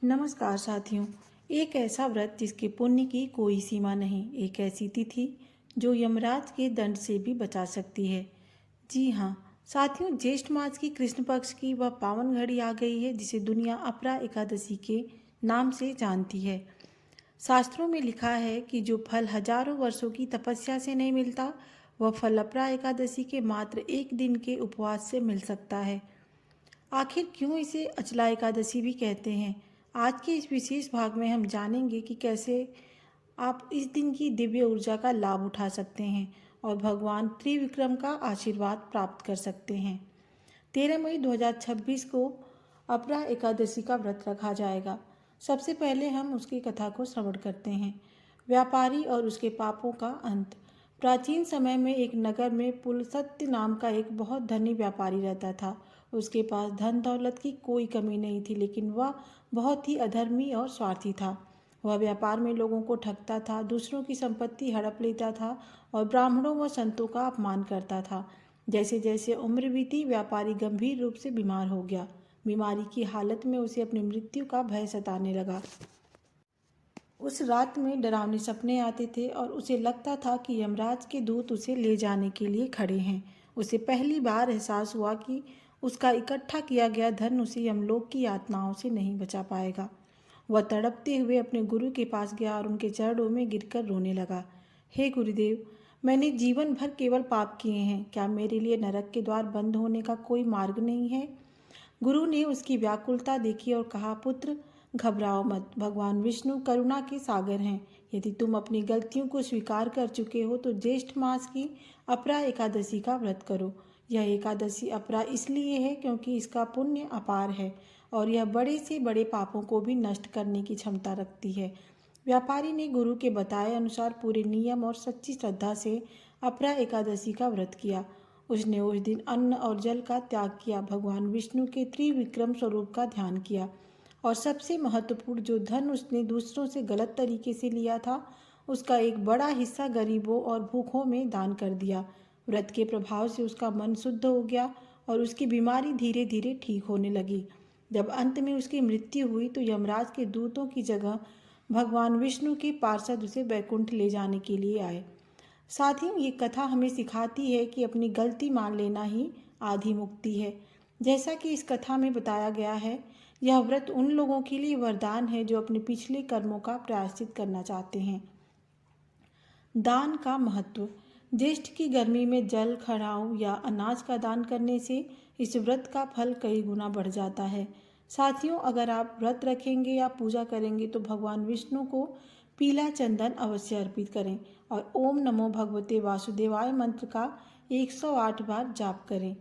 नमस्कार साथियों। एक ऐसा व्रत जिसके पुण्य की कोई सीमा नहीं, एक ऐसी तिथि जो यमराज के दंड से भी बचा सकती है। जी हाँ साथियों, ज्येष्ठ मास की कृष्ण पक्ष की वह पावन घड़ी आ गई है जिसे दुनिया अपरा एकादशी के नाम से जानती है। शास्त्रों में लिखा है कि जो फल हजारों वर्षों की तपस्या से नहीं मिलता, वह फल अपरा एकादशी के मात्र एक दिन के उपवास से मिल सकता है। आखिर क्यों इसे अचला एकादशी भी कहते हैं? आज के इस विशेष भाग में हम जानेंगे कि कैसे आप इस दिन की दिव्य ऊर्जा का लाभ उठा सकते हैं और भगवान त्रिविक्रम का आशीर्वाद प्राप्त कर सकते हैं। 13 मई 2026 को अपरा एकादशी का व्रत रखा जाएगा। सबसे पहले हम उसकी कथा को श्रवण करते हैं। व्यापारी और उसके पापों का अंत। प्राचीन समय में एक नगर में पुलसत्य नाम का एक बहुत धनी व्यापारी रहता था। उसके पास धन दौलत की कोई कमी नहीं थी, लेकिन वह बहुत ही अधर्मी और स्वार्थी था। वह व्यापार में लोगों को ठगता था, दूसरों की संपत्ति हड़प लेता था और ब्राह्मणों व संतों का अपमान करता था। जैसे जैसे उम्र बीती, व्यापारी गंभीर रूप से बीमार हो गया। बीमारी की हालत में उसे अपनी मृत्यु का भय सताने लगा। उस रात में डरावने सपने आते थे और उसे लगता था कि यमराज के दूत उसे ले जाने के लिए खड़े हैं। उसे पहली बार एहसास हुआ कि उसका इकट्ठा किया गया धन उसे यमलोक की यातनाओं से नहीं बचा पाएगा। वह तड़पते हुए अपने गुरु के पास गया और उनके चरणों में गिरकर रोने लगा। हे गुरुदेव, मैंने जीवन भर केवल पाप किए हैं। क्या मेरे लिए नरक के द्वार बंद होने का कोई मार्ग नहीं है? गुरु ने उसकी व्याकुलता देखी और कहा, पुत्र घबराओ मत, भगवान विष्णु करुणा के सागर हैं। यदि तुम अपनी गलतियों को स्वीकार कर चुके हो तो ज्येष्ठ मास की अपरा एकादशी का व्रत करो। यह एकादशी अपरा इसलिए है क्योंकि इसका पुण्य अपार है और यह बड़े से बड़े पापों को भी नष्ट करने की क्षमता रखती है। व्यापारी ने गुरु के बताए अनुसार पूरे नियम और सच्ची श्रद्धा से अपरा एकादशी का व्रत किया। उसने उस दिन अन्न और जल का त्याग किया, भगवान विष्णु के त्रिविक्रम स्वरूप का ध्यान किया और सबसे महत्वपूर्ण, जो धन उसने दूसरों से गलत तरीके से लिया था, उसका एक बड़ा हिस्सा गरीबों और भूखों में दान कर दिया। व्रत के प्रभाव से उसका मन शुद्ध हो गया और उसकी बीमारी धीरे धीरे ठीक होने लगी। जब अंत में उसकी मृत्यु हुई तो यमराज के दूतों की जगह भगवान विष्णु के पार्षद उसे बैकुंठ ले जाने के लिए आए। साथियों, ये कथा हमें सिखाती है कि अपनी गलती मान लेना ही आधी मुक्ति है। जैसा कि इस कथा में बताया गया है, यह व्रत उन लोगों के लिए वरदान है जो अपने पिछले कर्मों का प्रायश्चित करना चाहते हैं। दान का महत्व। ज्येष्ठ की गर्मी में जल, खड़ाऊ या अनाज का दान करने से इस व्रत का फल कई गुना बढ़ जाता है। साथियों, अगर आप व्रत रखेंगे या पूजा करेंगे तो भगवान विष्णु को पीला चंदन अवश्य अर्पित करें और ओम नमो भगवते वासुदेवाय मंत्र का 108 बार जाप करें।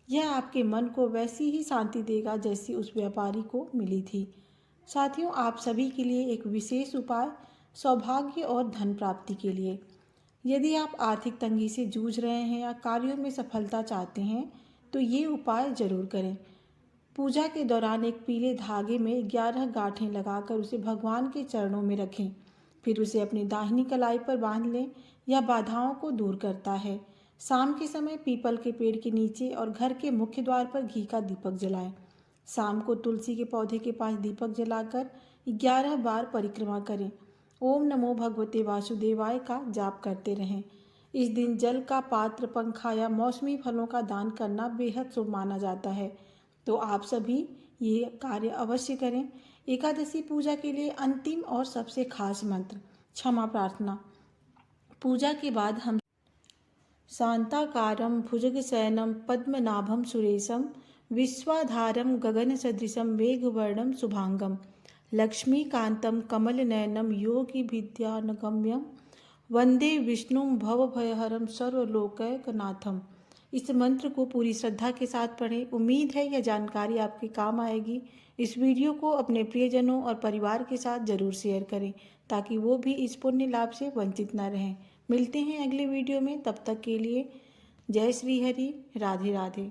यह आपके मन को वैसी ही शांति देगा जैसी उस व्यापारी को मिली थी। साथियों, आप सभी के लिए एक विशेष उपाय सौभाग्य और धन प्राप्ति के लिए। यदि आप आर्थिक तंगी से जूझ रहे हैं या कार्यों में सफलता चाहते हैं तो ये उपाय जरूर करें। पूजा के दौरान एक पीले धागे में 11 गांठें लगाकर उसे भगवान के चरणों में रखें। फिर उसे अपनी दाहिनी कलाई पर बांध लें। यह बाधाओं को दूर करता है। शाम के समय पीपल के पेड़ के नीचे और घर के मुख्य द्वार पर घी का दीपक जलाएं। शाम को तुलसी के पौधे के पास दीपक जलाकर 11 बार परिक्रमा करें। ओम नमो भगवते वासुदेवाय का जाप करते रहें। इस दिन जल का पात्र, पंखा या मौसमी फलों का दान करना बेहद शुभ माना जाता है। तो आप सभी ये कार्य अवश्य करें। एकादशी पूजा के लिए अंतिम और सबसे खास मंत्र क्षमा प्रार्थना। पूजा के बाद हम शांताकारं भुजगशयनं पद्मनाभं सुरेशं विश्वाधारं गगनसदृशं मेघवर्णं शुभांगं लक्ष्मीकान्तं कमलनयनं योगिभिद्यानगम्यं वंदे विष्णुं भवभयहरं सर्वलोकैकनाथम। इस मंत्र को पूरी श्रद्धा के साथ पढ़ें। उम्मीद है यह जानकारी आपके काम आएगी। इस वीडियो को अपने प्रियजनों और परिवार के साथ जरूर शेयर करें ताकि वो भी इस पुण्य लाभ से वंचित न रहें। मिलते हैं अगले वीडियो में, तब तक के लिए जय श्री हरि, राधे राधे।